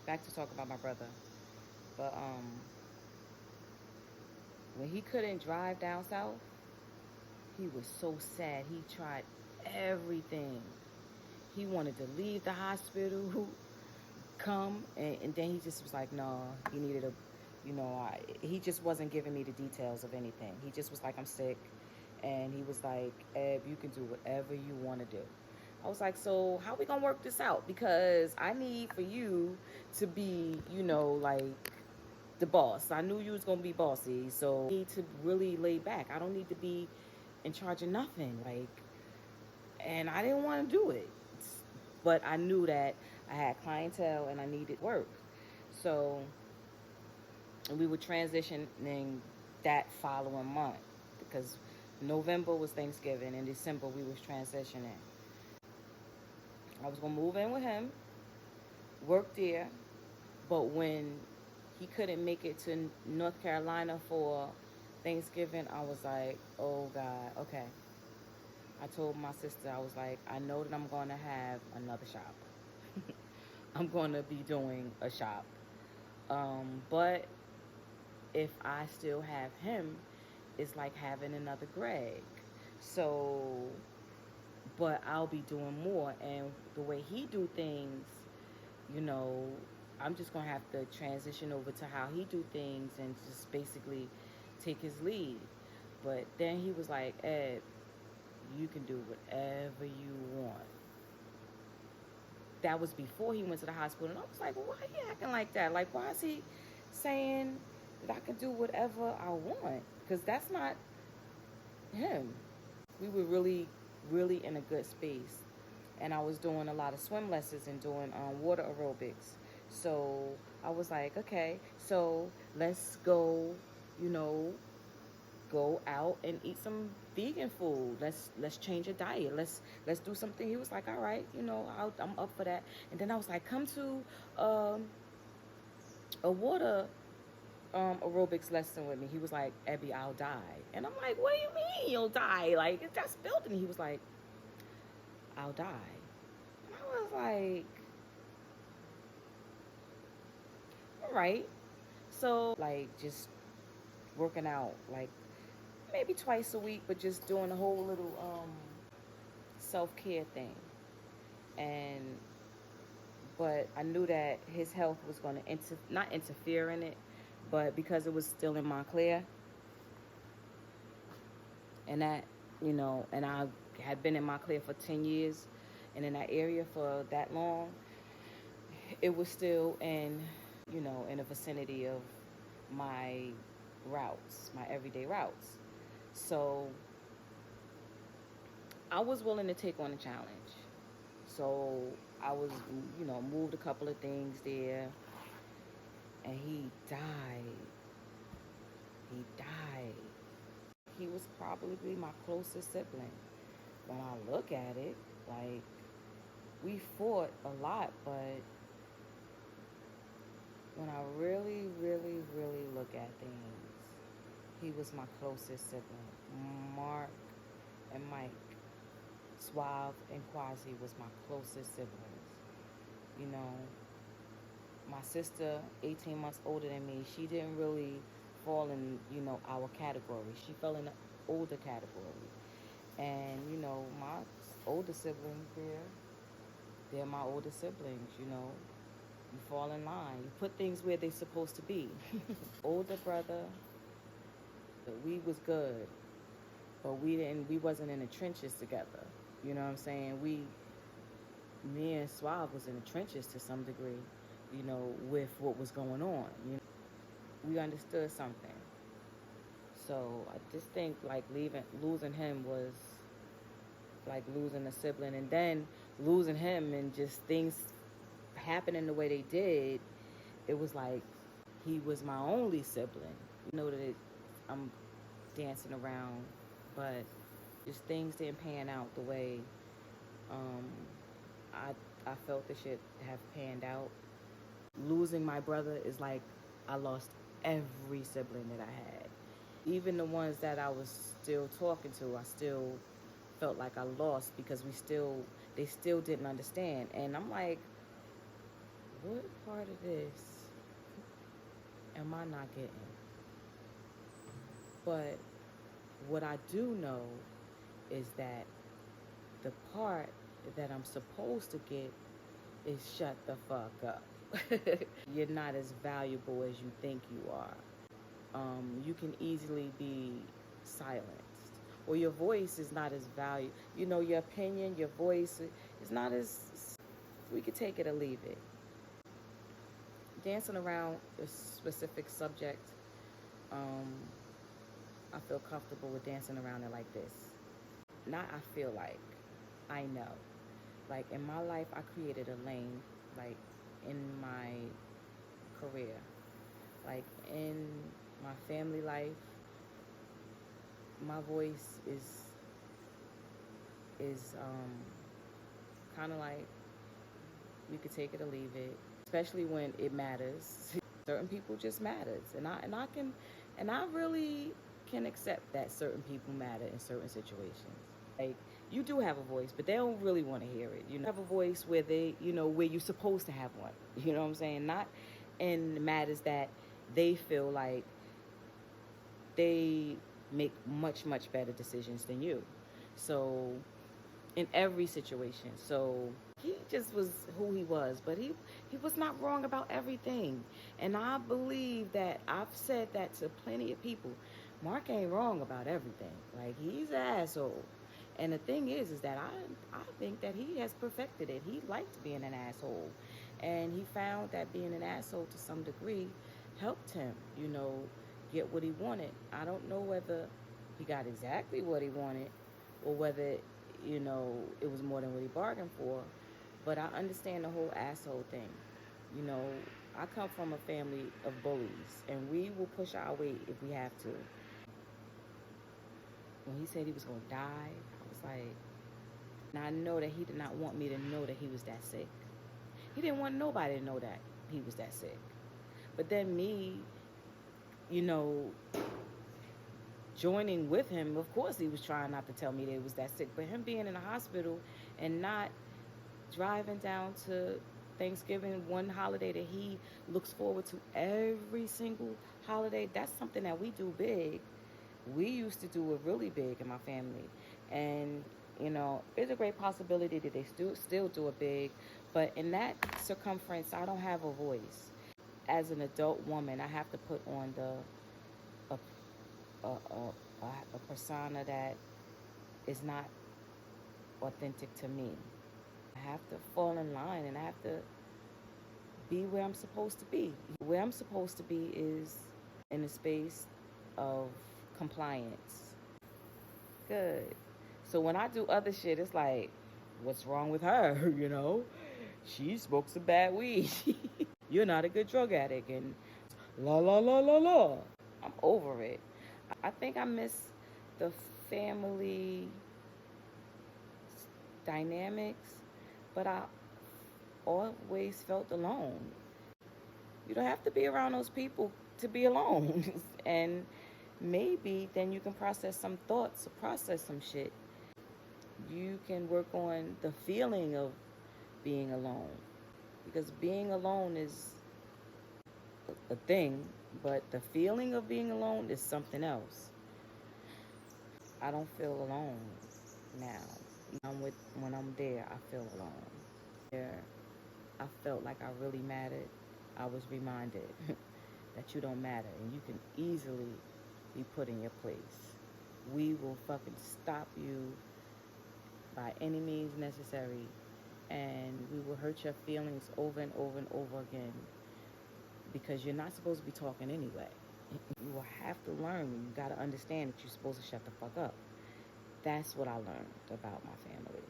back to talk about my brother. But when he couldn't drive down south, he was so sad. He tried everything. He wanted to leave the hospital, come, and then he just was like, no, he needed a, he just wasn't giving me the details of anything. He just was like, I'm sick. And he was like, Eb, you can do whatever you want to do. I was like, so how we gonna work this out? Because I need for you to be, like the boss. I knew you was gonna be bossy, so I need to really lay back. I don't need to be in charge of nothing. Like, and I didn't want to do it, but I knew that I had clientele and I needed work. So we were transitioning that following month because November was Thanksgiving and December we was transitioning. I was gonna move in with him, work there, but when he couldn't make it to North Carolina for Thanksgiving, I was like, oh God, okay. I told my sister, I was like, I know that I'm gonna have another shop. I'm gonna be doing a shop. But if I still have him, it's like having another Greg. So, but I'll be doing more, and the way he do things, you know, I'm just gonna have to transition over to how he do things and just basically take his lead. But then he was like, Ed, you can do whatever you want. That was before he went to the hospital, and I was like, well, why he acting like that? Like, why is he saying that I can do whatever I want? Because that's not him. We were really, really in a good space. And I was doing a lot of swim lessons and doing water aerobics. So I was like, okay, so let's go, you know, go out and eat some vegan food. Let's change your diet. Let's do something. He was like, all right, I'm up for that. And then I was like, come to um, a water aerobics lesson with me. He was like, Abby, I'll die. And I'm like, what do you mean you'll die? Like, it's just built. And he was like, I'll die. And I was like, all right. So, like, just working out, like, maybe twice a week, but just doing a whole little self-care thing. And, but I knew that his health was going to not interfere in it, but because it was still in Montclair, and that, and I had been in Montclair for 10 years and in that area for that long, it was still in the vicinity of my routes, my everyday routes. So I was willing to take on a challenge. So I was, moved a couple of things there, and he died. He died. He was probably my closest sibling. When I look at it, like, we fought a lot, but when I really, really, really look at things, he was my closest sibling. Mark and Mike, Suave and Quasi was my closest siblings. You know, my sister, 18 months older than me, she didn't really fall in, our category. She fell in the older category. And, my older siblings, they're my older siblings, You fall in line. You put things where they're supposed to be. Older brother, we was good, but we wasn't in the trenches together. You know what I'm saying? Me and Suave was in the trenches to some degree, with what was going on. We understood something. So I just think like losing him was like losing a sibling, and then losing him and just things happening the way they did. It was like he was my only sibling. I'm dancing around, but just things didn't pan out the way um, I I felt it should have panned out. Losing my brother is like I lost every sibling that I had. Even the ones that I was still talking to, I still felt like I lost because they still didn't understand. And I'm like, what part of this am I not getting? But what I do know is that the part that I'm supposed to get is shut the fuck up. You're not as valuable as you think you are. You can easily be silenced, or your voice is not as valuable. You know, your opinion, your voice is not as. We could take it or leave it. Dancing around a specific subject, um, I feel comfortable with dancing around it like this. Not I feel like, I know. Like in my life, I created a lane, like in my career, like in my family life, my voice is kind of like you could take it or leave it, especially when it matters. Certain people just matters, and I really can accept that certain people matter in certain situations. Like you do have a voice, but they don't really want to hear it. You know, have a voice where they, you know, where you're supposed to have one. You know what I'm saying? Not in matters that they feel like they make much better decisions than you. So in every situation. So he just was who he was, but he was not wrong about everything. And I believe that I've said that to plenty of people. Mark ain't wrong about everything. Like he's an asshole. And the thing is that I think that he has perfected it. He liked being an asshole. And he found that being an asshole to some degree helped him, you know, get what he wanted. I don't know whether he got exactly what he wanted or whether, you know, it was more than what he bargained for. But I understand the whole asshole thing. You know, I come from a family of bullies, and we will push our weight if we have to. When he said he was going to die, I was like, and I know that he did not want me to know that he was that sick. He didn't want nobody to know that he was that sick. But then me, you know, joining with him, of course he was trying not to tell me that he was that sick. But him being in the hospital and not driving down to Thanksgiving, one holiday that he looks forward to every single holiday, that's something that we do big. We used to do it really big in my family. And, you know, there's a great possibility that they still do it big. But in that circumference, I don't have a voice. As an adult woman, I have to put on a persona that is not authentic to me. I have to fall in line and I have to be where I'm supposed to be. Where I'm supposed to be is in a space of compliance. Good. So when I do other shit, it's like, what's wrong with her? You know, she smokes some bad weed. You're not a good drug addict, and la la la la la. I'm over it. I think I miss the family dynamics, but I always felt alone. You don't have to be around those people to be alone. And maybe then you can process some thoughts, process some shit. You can work on the feeling of being alone. Because being alone is a thing, but the feeling of being alone is something else. I don't feel alone now. When I'm there, I feel alone. There, I felt like I really mattered. I was reminded that you don't matter and you can easily be put in your place. We will fucking stop you by any means necessary, and we will hurt your feelings over and over and over again because you're not supposed to be talking anyway. You will have to learn, and you got to understand that you're supposed to shut the fuck up. That's what I learned about my family.